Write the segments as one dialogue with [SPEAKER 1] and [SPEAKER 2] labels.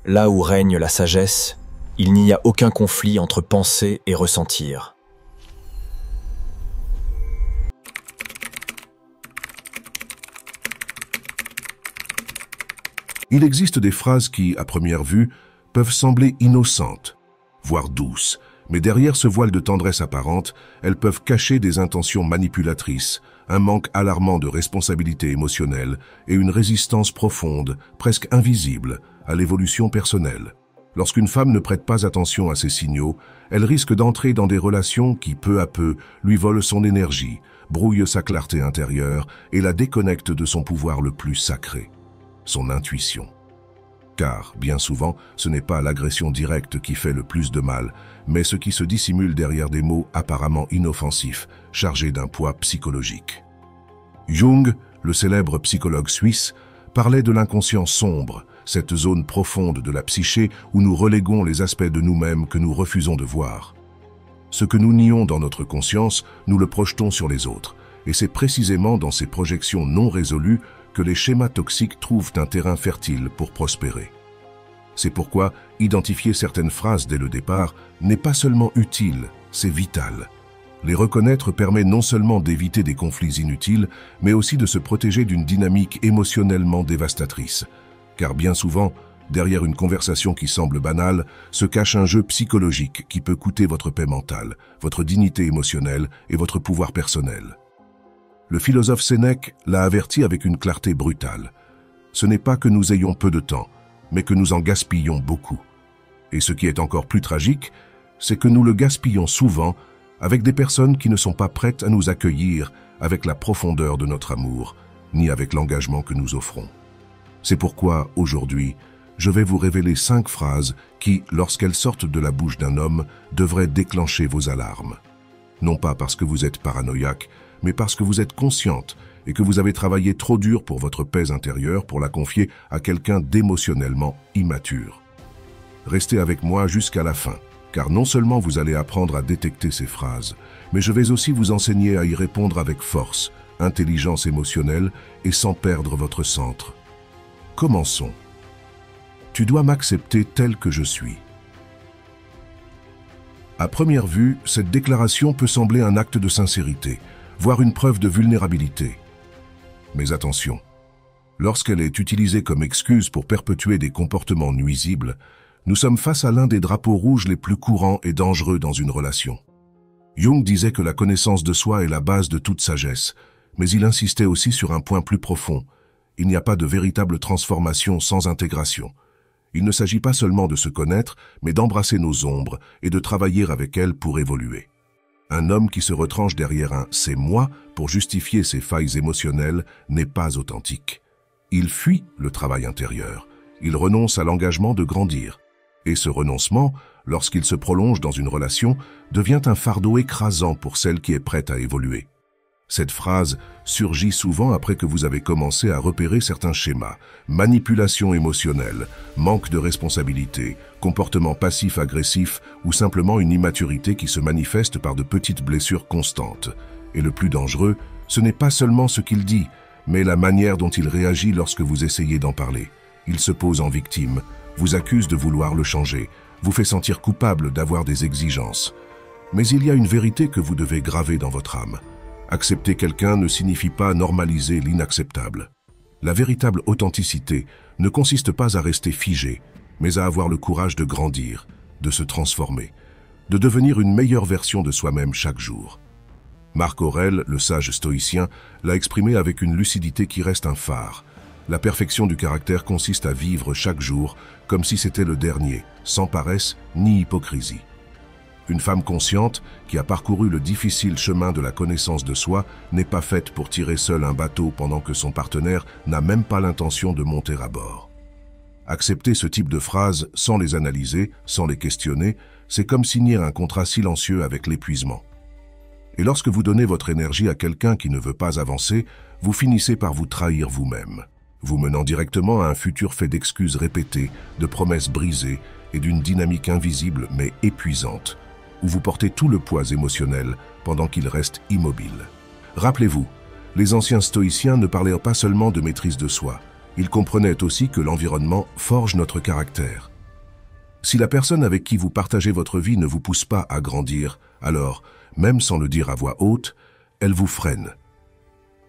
[SPEAKER 1] Là où règne la sagesse, il n'y a aucun conflit entre penser et ressentir.
[SPEAKER 2] Il existe des phrases qui, à première vue, peuvent sembler innocentes, voire douces, mais derrière ce voile de tendresse apparente, elles peuvent cacher des intentions manipulatrices, un manque alarmant de responsabilité émotionnelle et une résistance profonde, presque invisible, à l'évolution personnelle. Lorsqu'une femme ne prête pas attention à ces signaux, elle risque d'entrer dans des relations qui, peu à peu, lui volent son énergie, brouillent sa clarté intérieure et la déconnectent de son pouvoir le plus sacré, son intuition. Car, bien souvent, ce n'est pas l'agression directe qui fait le plus de mal, mais ce qui se dissimule derrière des mots apparemment inoffensifs, chargés d'un poids psychologique. Jung, le célèbre psychologue suisse, parlait de l'inconscient sombre, cette zone profonde de la psyché où nous reléguons les aspects de nous-mêmes que nous refusons de voir. Ce que nous nions dans notre conscience, nous le projetons sur les autres, et c'est précisément dans ces projections non résolues que les schémas toxiques trouvent un terrain fertile pour prospérer. C'est pourquoi identifier certaines phrases dès le départ n'est pas seulement utile, c'est vital. Les reconnaître permet non seulement d'éviter des conflits inutiles, mais aussi de se protéger d'une dynamique émotionnellement dévastatrice. Car bien souvent, derrière une conversation qui semble banale, se cache un jeu psychologique qui peut coûter votre paix mentale, votre dignité émotionnelle et votre pouvoir personnel. Le philosophe Sénèque l'a averti avec une clarté brutale. Ce n'est pas que nous ayons peu de temps, mais que nous en gaspillons beaucoup. Et ce qui est encore plus tragique, c'est que nous le gaspillons souvent avec des personnes qui ne sont pas prêtes à nous accueillir avec la profondeur de notre amour, ni avec l'engagement que nous offrons. C'est pourquoi, aujourd'hui, je vais vous révéler 5 phrases qui, lorsqu'elles sortent de la bouche d'un homme, devraient déclencher vos alarmes. Non pas parce que vous êtes paranoïaque, mais parce que vous êtes consciente et que vous avez travaillé trop dur pour votre paix intérieure pour la confier à quelqu'un d'émotionnellement immature. Restez avec moi jusqu'à la fin, car non seulement vous allez apprendre à détecter ces phrases, mais je vais aussi vous enseigner à y répondre avec force, intelligence émotionnelle et sans perdre votre centre. Commençons. Tu dois m'accepter tel que je suis. À première vue, cette déclaration peut sembler un acte de sincérité, voire une preuve de vulnérabilité. Mais attention, lorsqu'elle est utilisée comme excuse pour perpétuer des comportements nuisibles, nous sommes face à l'un des drapeaux rouges les plus courants et dangereux dans une relation. Jung disait que la connaissance de soi est la base de toute sagesse, mais il insistait aussi sur un point plus profond. Il n'y a pas de véritable transformation sans intégration. Il ne s'agit pas seulement de se connaître, mais d'embrasser nos ombres et de travailler avec elles pour évoluer. Un homme qui se retranche derrière un « c'est moi » pour justifier ses failles émotionnelles n'est pas authentique. Il fuit le travail intérieur. Il renonce à l'engagement de grandir. Et ce renoncement, lorsqu'il se prolonge dans une relation, devient un fardeau écrasant pour celle qui est prête à évoluer. Cette phrase surgit souvent après que vous avez commencé à repérer certains schémas, manipulation émotionnelle, manque de responsabilité, comportement passif-agressif ou simplement une immaturité qui se manifeste par de petites blessures constantes. Et le plus dangereux, ce n'est pas seulement ce qu'il dit, mais la manière dont il réagit lorsque vous essayez d'en parler. Il se pose en victime, vous accuse de vouloir le changer, vous fait sentir coupable d'avoir des exigences. Mais il y a une vérité que vous devez graver dans votre âme. Accepter quelqu'un ne signifie pas normaliser l'inacceptable. La véritable authenticité ne consiste pas à rester figé, mais à avoir le courage de grandir, de se transformer, de devenir une meilleure version de soi-même chaque jour. Marc Aurèle, le sage stoïcien, l'a exprimé avec une lucidité qui reste un phare. La perfection du caractère consiste à vivre chaque jour comme si c'était le dernier, sans paresse ni hypocrisie. Une femme consciente, qui a parcouru le difficile chemin de la connaissance de soi, n'est pas faite pour tirer seule un bateau pendant que son partenaire n'a même pas l'intention de monter à bord. Accepter ce type de phrases sans les analyser, sans les questionner, c'est comme signer un contrat silencieux avec l'épuisement. Et lorsque vous donnez votre énergie à quelqu'un qui ne veut pas avancer, vous finissez par vous trahir vous-même, vous menant directement à un futur fait d'excuses répétées, de promesses brisées et d'une dynamique invisible mais épuisante, où vous portez tout le poids émotionnel pendant qu'il reste immobile. Rappelez-vous, les anciens stoïciens ne parlaient pas seulement de maîtrise de soi, il comprenait aussi que l'environnement forge notre caractère. Si la personne avec qui vous partagez votre vie ne vous pousse pas à grandir, alors, même sans le dire à voix haute, elle vous freine.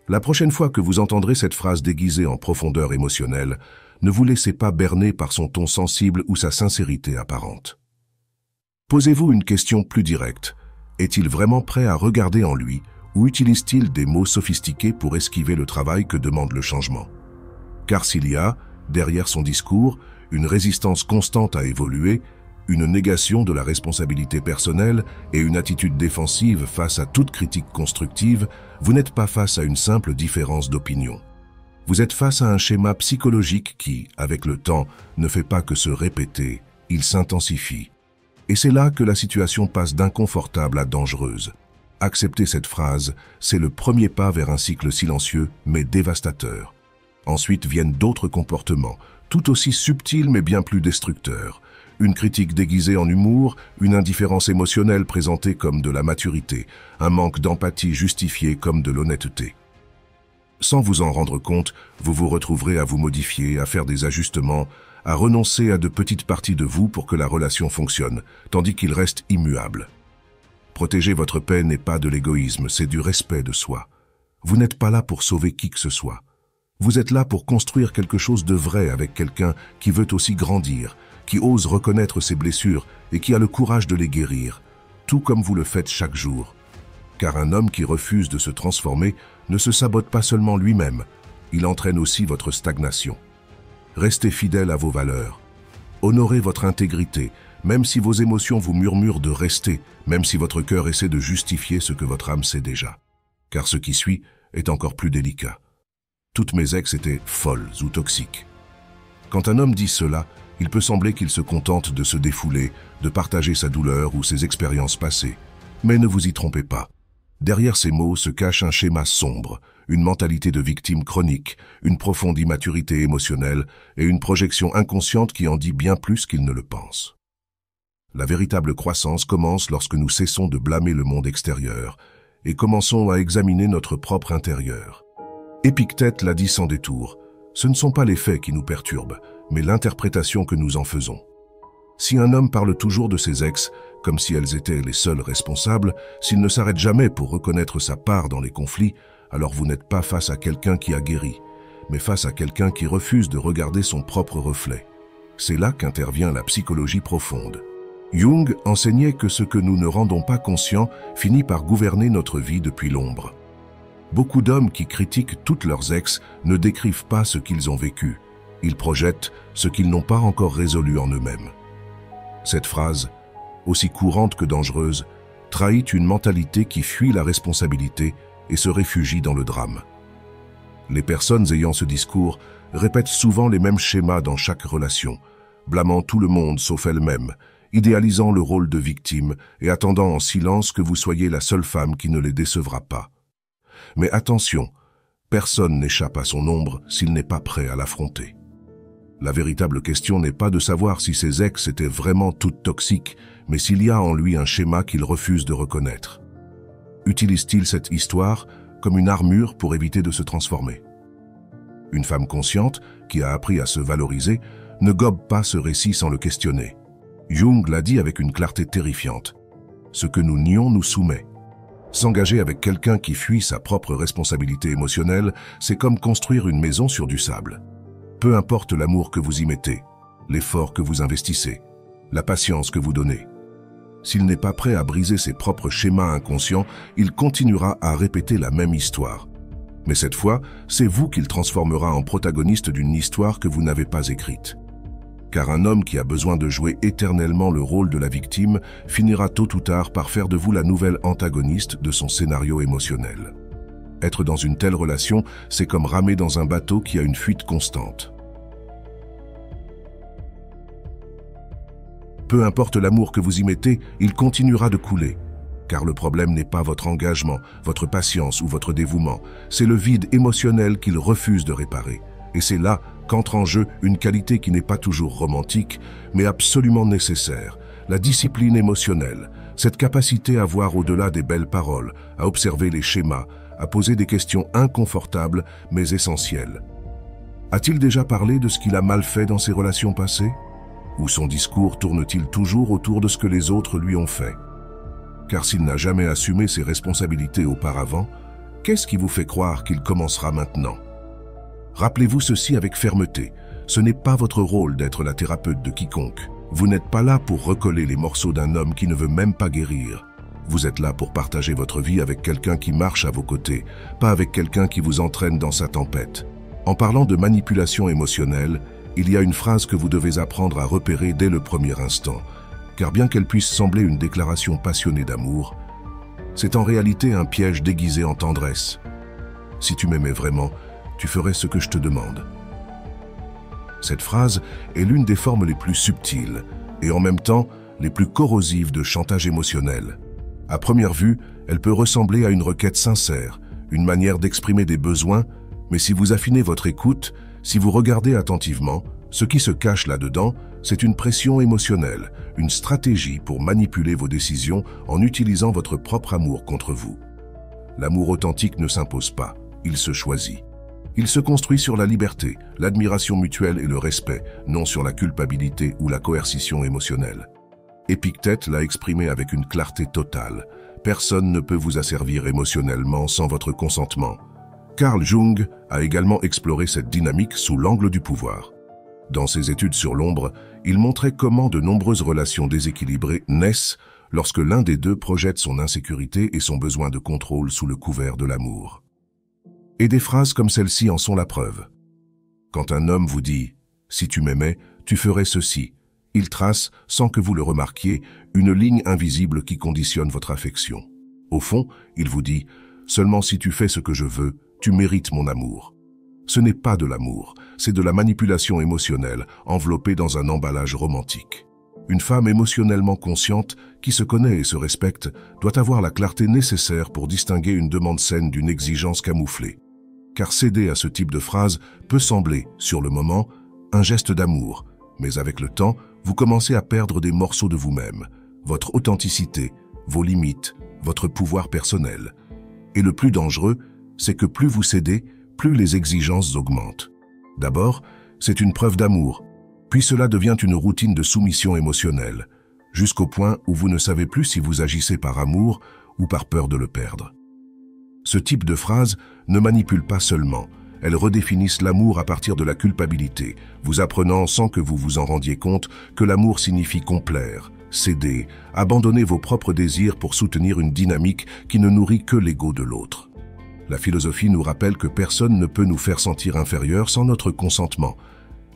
[SPEAKER 2] La prochaine fois que vous entendrez cette phrase déguisée en profondeur émotionnelle, ne vous laissez pas berner par son ton sensible ou sa sincérité apparente. Posez-vous une question plus directe. Est-il vraiment prêt à regarder en lui ou utilise-t-il des mots sophistiqués pour esquiver le travail que demande le changement? Car s'il y a, derrière son discours, une résistance constante à évoluer, une négation de la responsabilité personnelle et une attitude défensive face à toute critique constructive, vous n'êtes pas face à une simple différence d'opinion. Vous êtes face à un schéma psychologique qui, avec le temps, ne fait pas que se répéter, il s'intensifie. Et c'est là que la situation passe d'inconfortable à dangereuse. Accepter cette phrase, c'est le premier pas vers un cycle silencieux mais dévastateur. Ensuite viennent d'autres comportements, tout aussi subtils mais bien plus destructeurs. Une critique déguisée en humour, une indifférence émotionnelle présentée comme de la maturité, un manque d'empathie justifié comme de l'honnêteté. Sans vous en rendre compte, vous vous retrouverez à vous modifier, à faire des ajustements, à renoncer à de petites parties de vous pour que la relation fonctionne, tandis qu'il reste immuable. Protéger votre paix n'est pas de l'égoïsme, c'est du respect de soi. Vous n'êtes pas là pour sauver qui que ce soit. Vous êtes là pour construire quelque chose de vrai avec quelqu'un qui veut aussi grandir, qui ose reconnaître ses blessures et qui a le courage de les guérir, tout comme vous le faites chaque jour. Car un homme qui refuse de se transformer ne se sabote pas seulement lui-même, il entraîne aussi votre stagnation. Restez fidèle à vos valeurs. Honorez votre intégrité, même si vos émotions vous murmurent de rester, même si votre cœur essaie de justifier ce que votre âme sait déjà. Car ce qui suit est encore plus délicat. Toutes mes ex étaient folles ou toxiques. Quand un homme dit cela, il peut sembler qu'il se contente de se défouler, de partager sa douleur ou ses expériences passées. Mais ne vous y trompez pas. Derrière ces mots se cache un schéma sombre, une mentalité de victime chronique, une profonde immaturité émotionnelle et une projection inconsciente qui en dit bien plus qu'il ne le pense. La véritable croissance commence lorsque nous cessons de blâmer le monde extérieur et commençons à examiner notre propre intérieur. Épictète l'a dit sans détour, ce ne sont pas les faits qui nous perturbent, mais l'interprétation que nous en faisons. Si un homme parle toujours de ses ex, comme si elles étaient les seules responsables, s'il ne s'arrête jamais pour reconnaître sa part dans les conflits, alors vous n'êtes pas face à quelqu'un qui a guéri, mais face à quelqu'un qui refuse de regarder son propre reflet. C'est là qu'intervient la psychologie profonde. Jung enseignait que ce que nous ne rendons pas conscient finit par gouverner notre vie depuis l'ombre. Beaucoup d'hommes qui critiquent toutes leurs ex ne décrivent pas ce qu'ils ont vécu. Ils projettent ce qu'ils n'ont pas encore résolu en eux-mêmes. Cette phrase, aussi courante que dangereuse, trahit une mentalité qui fuit la responsabilité et se réfugie dans le drame. Les personnes ayant ce discours répètent souvent les mêmes schémas dans chaque relation, blâmant tout le monde sauf elles-mêmes, idéalisant le rôle de victime et attendant en silence que vous soyez la seule femme qui ne les décevra pas. Mais attention, personne n'échappe à son ombre s'il n'est pas prêt à l'affronter. La véritable question n'est pas de savoir si ses ex étaient vraiment toutes toxiques, mais s'il y a en lui un schéma qu'il refuse de reconnaître. Utilise-t-il cette histoire comme une armure pour éviter de se transformer? Une femme consciente, qui a appris à se valoriser, ne gobe pas ce récit sans le questionner. Jung l'a dit avec une clarté terrifiante. Ce que nous nions nous soumet. S'engager avec quelqu'un qui fuit sa propre responsabilité émotionnelle, c'est comme construire une maison sur du sable. Peu importe l'amour que vous y mettez, l'effort que vous investissez, la patience que vous donnez. S'il n'est pas prêt à briser ses propres schémas inconscients, il continuera à répéter la même histoire. Mais cette fois, c'est vous qu'il transformera en protagoniste d'une histoire que vous n'avez pas écrite. Car un homme qui a besoin de jouer éternellement le rôle de la victime finira tôt ou tard par faire de vous la nouvelle antagoniste de son scénario émotionnel. Être dans une telle relation, c'est comme ramer dans un bateau qui a une fuite constante. Peu importe l'amour que vous y mettez, il continuera de couler. Car le problème n'est pas votre engagement, votre patience ou votre dévouement, c'est le vide émotionnel qu'il refuse de réparer. Et c'est là qu'entre en jeu une qualité qui n'est pas toujours romantique, mais absolument nécessaire, la discipline émotionnelle, cette capacité à voir au-delà des belles paroles, à observer les schémas, à poser des questions inconfortables mais essentielles. A-t-il déjà parlé de ce qu'il a mal fait dans ses relations passées? Ou son discours tourne-t-il toujours autour de ce que les autres lui ont fait? Car s'il n'a jamais assumé ses responsabilités auparavant, qu'est-ce qui vous fait croire qu'il commencera maintenant? Rappelez-vous ceci avec fermeté, ce n'est pas votre rôle d'être la thérapeute de quiconque. Vous n'êtes pas là pour recoller les morceaux d'un homme qui ne veut même pas guérir. Vous êtes là pour partager votre vie avec quelqu'un qui marche à vos côtés, pas avec quelqu'un qui vous entraîne dans sa tempête. En parlant de manipulation émotionnelle, il y a une phrase que vous devez apprendre à repérer dès le premier instant, car bien qu'elle puisse sembler une déclaration passionnée d'amour, c'est en réalité un piège déguisé en tendresse. Si tu m'aimais vraiment, tu ferais ce que je te demande. Cette phrase est l'une des formes les plus subtiles et en même temps les plus corrosives de chantage émotionnel. À première vue, elle peut ressembler à une requête sincère, une manière d'exprimer des besoins, mais si vous affinez votre écoute, si vous regardez attentivement, ce qui se cache là-dedans, c'est une pression émotionnelle, une stratégie pour manipuler vos décisions en utilisant votre propre amour contre vous. L'amour authentique ne s'impose pas, il se choisit. Il se construit sur la liberté, l'admiration mutuelle et le respect, non sur la culpabilité ou la coercition émotionnelle. Épictète l'a exprimé avec une clarté totale. Personne ne peut vous asservir émotionnellement sans votre consentement. Carl Jung a également exploré cette dynamique sous l'angle du pouvoir. Dans ses études sur l'ombre, il montrait comment de nombreuses relations déséquilibrées naissent lorsque l'un des deux projette son insécurité et son besoin de contrôle sous le couvert de l'amour. Et des phrases comme celle-ci en sont la preuve. Quand un homme vous dit « Si tu m'aimais, tu ferais ceci », il trace, sans que vous le remarquiez, une ligne invisible qui conditionne votre affection. Au fond, il vous dit « Seulement si tu fais ce que je veux, tu mérites mon amour ». Ce n'est pas de l'amour, c'est de la manipulation émotionnelle enveloppée dans un emballage romantique. Une femme émotionnellement consciente, qui se connaît et se respecte, doit avoir la clarté nécessaire pour distinguer une demande saine d'une exigence camouflée. Car céder à ce type de phrase peut sembler, sur le moment, un geste d'amour, mais avec le temps, vous commencez à perdre des morceaux de vous-même, votre authenticité, vos limites, votre pouvoir personnel. Et le plus dangereux, c'est que plus vous cédez, plus les exigences augmentent. D'abord, c'est une preuve d'amour, puis cela devient une routine de soumission émotionnelle, jusqu'au point où vous ne savez plus si vous agissez par amour ou par peur de le perdre. Ce type de phrase ne manipule pas seulement, elles redéfinissent l'amour à partir de la culpabilité, vous apprenant sans que vous vous en rendiez compte que l'amour signifie complaire, céder, abandonner vos propres désirs pour soutenir une dynamique qui ne nourrit que l'ego de l'autre. La philosophie nous rappelle que personne ne peut nous faire sentir inférieurs sans notre consentement.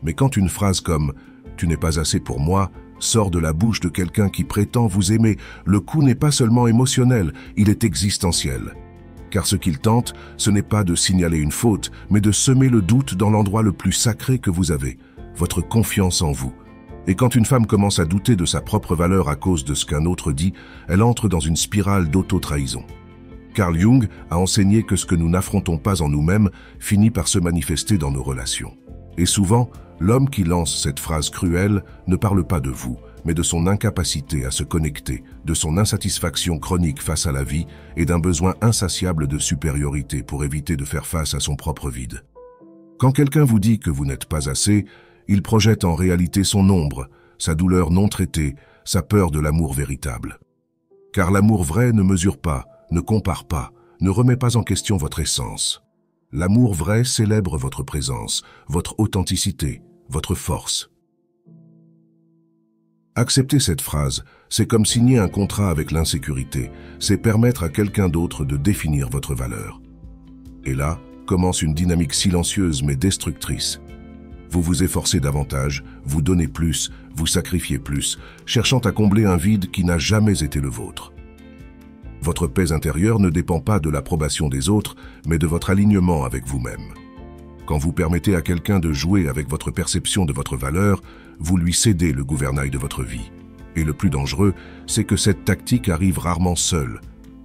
[SPEAKER 2] Mais quand une phrase comme « tu n'es pas assez pour moi » sort de la bouche de quelqu'un qui prétend vous aimer, le coup n'est pas seulement émotionnel, il est existentiel. Car ce qu'il tente, ce n'est pas de signaler une faute, mais de semer le doute dans l'endroit le plus sacré que vous avez, votre confiance en vous. Et quand une femme commence à douter de sa propre valeur à cause de ce qu'un autre dit, elle entre dans une spirale d'auto-trahison. Carl Jung a enseigné que ce que nous n'affrontons pas en nous-mêmes finit par se manifester dans nos relations. Et souvent, l'homme qui lance cette phrase cruelle ne parle pas de vous, mais de son incapacité à se connecter, de son insatisfaction chronique face à la vie et d'un besoin insatiable de supériorité pour éviter de faire face à son propre vide. Quand quelqu'un vous dit que vous n'êtes pas assez, il projette en réalité son ombre, sa douleur non traitée, sa peur de l'amour véritable. Car l'amour vrai ne mesure pas, ne compare pas, ne remet pas en question votre essence. L'amour vrai célèbre votre présence, votre authenticité, votre force. Accepter cette phrase, c'est comme signer un contrat avec l'insécurité, c'est permettre à quelqu'un d'autre de définir votre valeur. Et là, commence une dynamique silencieuse mais destructrice. Vous vous efforcez davantage, vous donnez plus, vous sacrifiez plus, cherchant à combler un vide qui n'a jamais été le vôtre. Votre paix intérieure ne dépend pas de l'approbation des autres, mais de votre alignement avec vous-même. Quand vous permettez à quelqu'un de jouer avec votre perception de votre valeur, vous lui cédez le gouvernail de votre vie. Et le plus dangereux, c'est que cette tactique arrive rarement seule.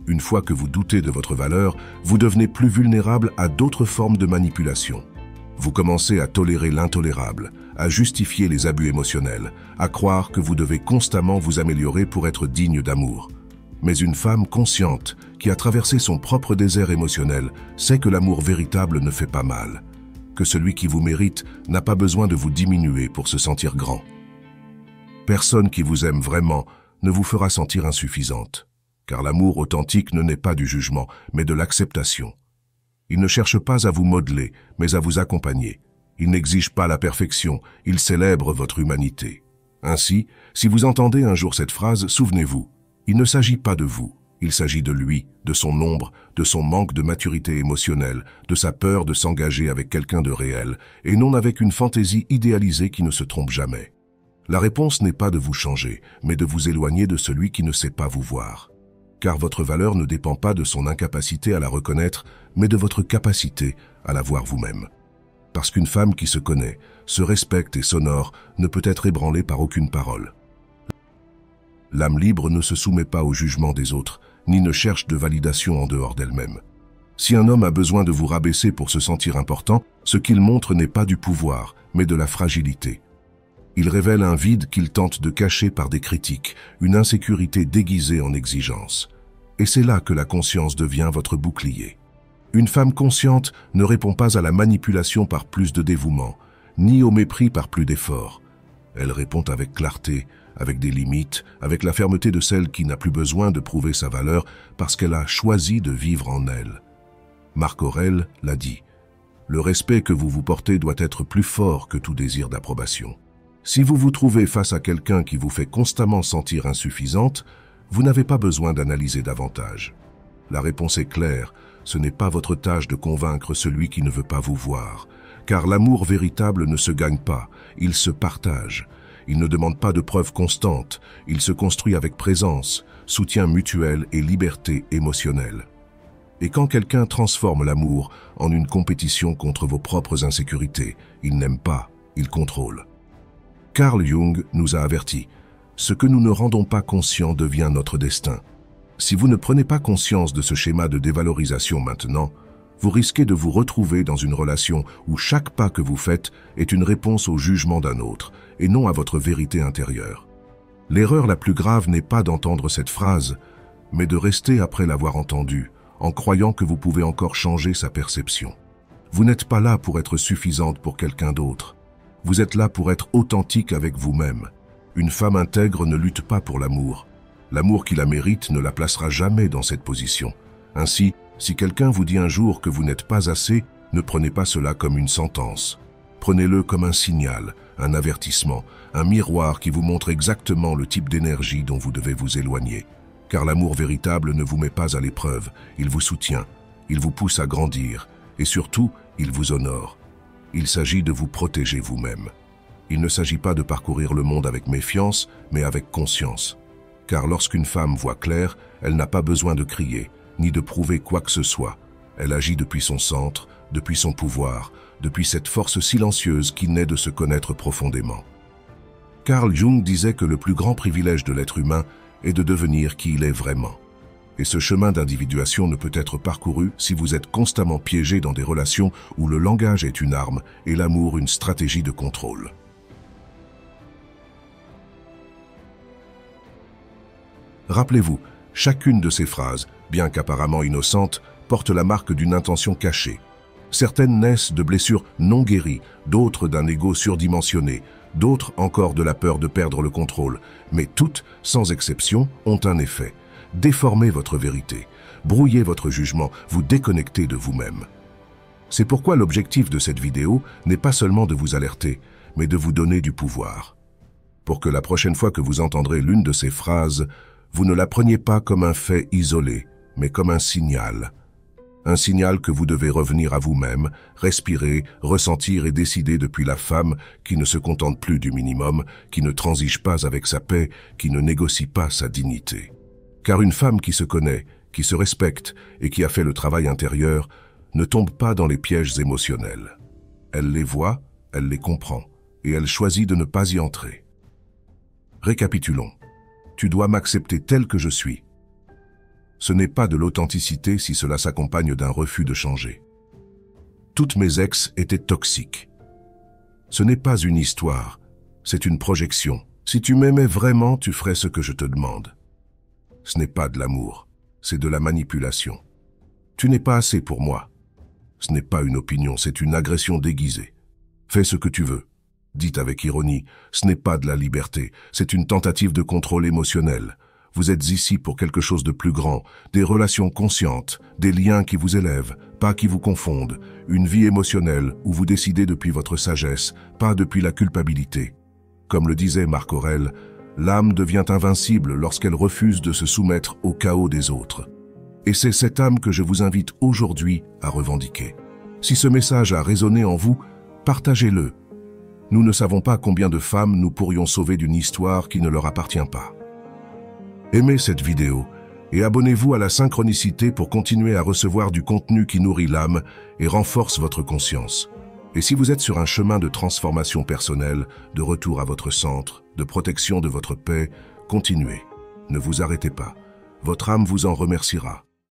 [SPEAKER 2] Une fois que vous doutez de votre valeur, vous devenez plus vulnérable à d'autres formes de manipulation. Vous commencez à tolérer l'intolérable, à justifier les abus émotionnels, à croire que vous devez constamment vous améliorer pour être digne d'amour. Mais une femme consciente, qui a traversé son propre désert émotionnel, sait que l'amour véritable ne fait pas mal, que celui qui vous mérite n'a pas besoin de vous diminuer pour se sentir grand. Personne qui vous aime vraiment ne vous fera sentir insuffisante, car l'amour authentique ne naît pas du jugement, mais de l'acceptation. Il ne cherche pas à vous modeler, mais à vous accompagner. Il n'exige pas la perfection, il célèbre votre humanité. Ainsi, si vous entendez un jour cette phrase, souvenez-vous, il ne s'agit pas de vous, il s'agit de lui, de son ombre, de son manque de maturité émotionnelle, de sa peur de s'engager avec quelqu'un de réel, et non avec une fantaisie idéalisée qui ne se trompe jamais. La réponse n'est pas de vous changer, mais de vous éloigner de celui qui ne sait pas vous voir. Car votre valeur ne dépend pas de son incapacité à la reconnaître, mais de votre capacité à la voir vous-même. Parce qu'une femme qui se connaît, se respecte et s'honore ne peut être ébranlée par aucune parole. L'âme libre ne se soumet pas au jugement des autres, ni ne cherche de validation en dehors d'elle-même. Si un homme a besoin de vous rabaisser pour se sentir important, ce qu'il montre n'est pas du pouvoir, mais de la fragilité. Il révèle un vide qu'il tente de cacher par des critiques, une insécurité déguisée en exigence. Et c'est là que la conscience devient votre bouclier. Une femme consciente ne répond pas à la manipulation par plus de dévouement, ni au mépris par plus d'efforts. Elle répond avec clarté, avec des limites, avec la fermeté de celle qui n'a plus besoin de prouver sa valeur parce qu'elle a choisi de vivre en elle. Marc Aurèle l'a dit, « Le respect que vous vous portez doit être plus fort que tout désir d'approbation. » Si vous vous trouvez face à quelqu'un qui vous fait constamment sentir insuffisante, vous n'avez pas besoin d'analyser davantage. La réponse est claire, ce n'est pas votre tâche de convaincre celui qui ne veut pas vous voir. Car l'amour véritable ne se gagne pas, il se partage. Il ne demande pas de preuves constantes, il se construit avec présence, soutien mutuel et liberté émotionnelle. Et quand quelqu'un transforme l'amour en une compétition contre vos propres insécurités, il n'aime pas, il contrôle. Carl Jung nous a avertis, ce que nous ne rendons pas conscient devient notre destin. Si vous ne prenez pas conscience de ce schéma de dévalorisation maintenant, vous risquez de vous retrouver dans une relation où chaque pas que vous faites est une réponse au jugement d'un autre, et non à votre vérité intérieure. L'erreur la plus grave n'est pas d'entendre cette phrase, mais de rester après l'avoir entendue, en croyant que vous pouvez encore changer sa perception. Vous n'êtes pas là pour être suffisante pour quelqu'un d'autre. Vous êtes là pour être authentique avec vous-même. Une femme intègre ne lutte pas pour l'amour. L'amour qui la mérite ne la placera jamais dans cette position. Ainsi, si quelqu'un vous dit un jour que vous n'êtes pas assez, ne prenez pas cela comme une sentence. Prenez-le comme un signal, un avertissement, un miroir qui vous montre exactement le type d'énergie dont vous devez vous éloigner. Car l'amour véritable ne vous met pas à l'épreuve, il vous soutient, il vous pousse à grandir, et surtout, il vous honore. Il s'agit de vous protéger vous-même. Il ne s'agit pas de parcourir le monde avec méfiance, mais avec conscience. Car lorsqu'une femme voit clair, elle n'a pas besoin de crier, ni de prouver quoi que ce soit. Elle agit depuis son centre, depuis son pouvoir, depuis cette force silencieuse qui naît de se connaître profondément. Carl Jung disait que le plus grand privilège de l'être humain est de devenir qui il est vraiment. Et ce chemin d'individuation ne peut être parcouru si vous êtes constamment piégé dans des relations où le langage est une arme et l'amour une stratégie de contrôle. Rappelez-vous, chacune de ces phrases, bien qu'apparemment innocentes, porte la marque d'une intention cachée. Certaines naissent de blessures non guéries, d'autres d'un ego surdimensionné, d'autres encore de la peur de perdre le contrôle, mais toutes, sans exception, ont un effet. Déformer votre vérité, brouiller votre jugement, vous déconnecter de vous-même. C'est pourquoi l'objectif de cette vidéo n'est pas seulement de vous alerter, mais de vous donner du pouvoir. Pour que la prochaine fois que vous entendrez l'une de ces phrases, vous ne la preniez pas comme un fait isolé, mais comme un signal. Un signal que vous devez revenir à vous-même, respirer, ressentir et décider depuis la femme qui ne se contente plus du minimum, qui ne transige pas avec sa paix, qui ne négocie pas sa dignité. Car une femme qui se connaît, qui se respecte et qui a fait le travail intérieur, ne tombe pas dans les pièges émotionnels. Elle les voit, elle les comprend, et elle choisit de ne pas y entrer. Récapitulons. Tu dois m'accepter tel que je suis. Ce n'est pas de l'authenticité si cela s'accompagne d'un refus de changer. Toutes mes ex étaient toxiques. Ce n'est pas une histoire, c'est une projection. Si tu m'aimais vraiment, tu ferais ce que je te demande. Ce n'est pas de l'amour, c'est de la manipulation. Tu n'es pas assez pour moi. Ce n'est pas une opinion, c'est une agression déguisée. Fais ce que tu veux. Dites avec ironie, ce n'est pas de la liberté, c'est une tentative de contrôle émotionnel. Vous êtes ici pour quelque chose de plus grand, des relations conscientes, des liens qui vous élèvent, pas qui vous confondent, une vie émotionnelle où vous décidez depuis votre sagesse, pas depuis la culpabilité. Comme le disait Marc Aurèle, l'âme devient invincible lorsqu'elle refuse de se soumettre au chaos des autres. Et c'est cette âme que je vous invite aujourd'hui à revendiquer. Si ce message a résonné en vous, partagez-le. Nous ne savons pas combien de femmes nous pourrions sauver d'une histoire qui ne leur appartient pas. Aimez cette vidéo et abonnez-vous à la synchronicité pour continuer à recevoir du contenu qui nourrit l'âme et renforce votre conscience. Et si vous êtes sur un chemin de transformation personnelle, de retour à votre centre, de protection de votre paix, continuez. Ne vous arrêtez pas. Votre âme vous en remerciera.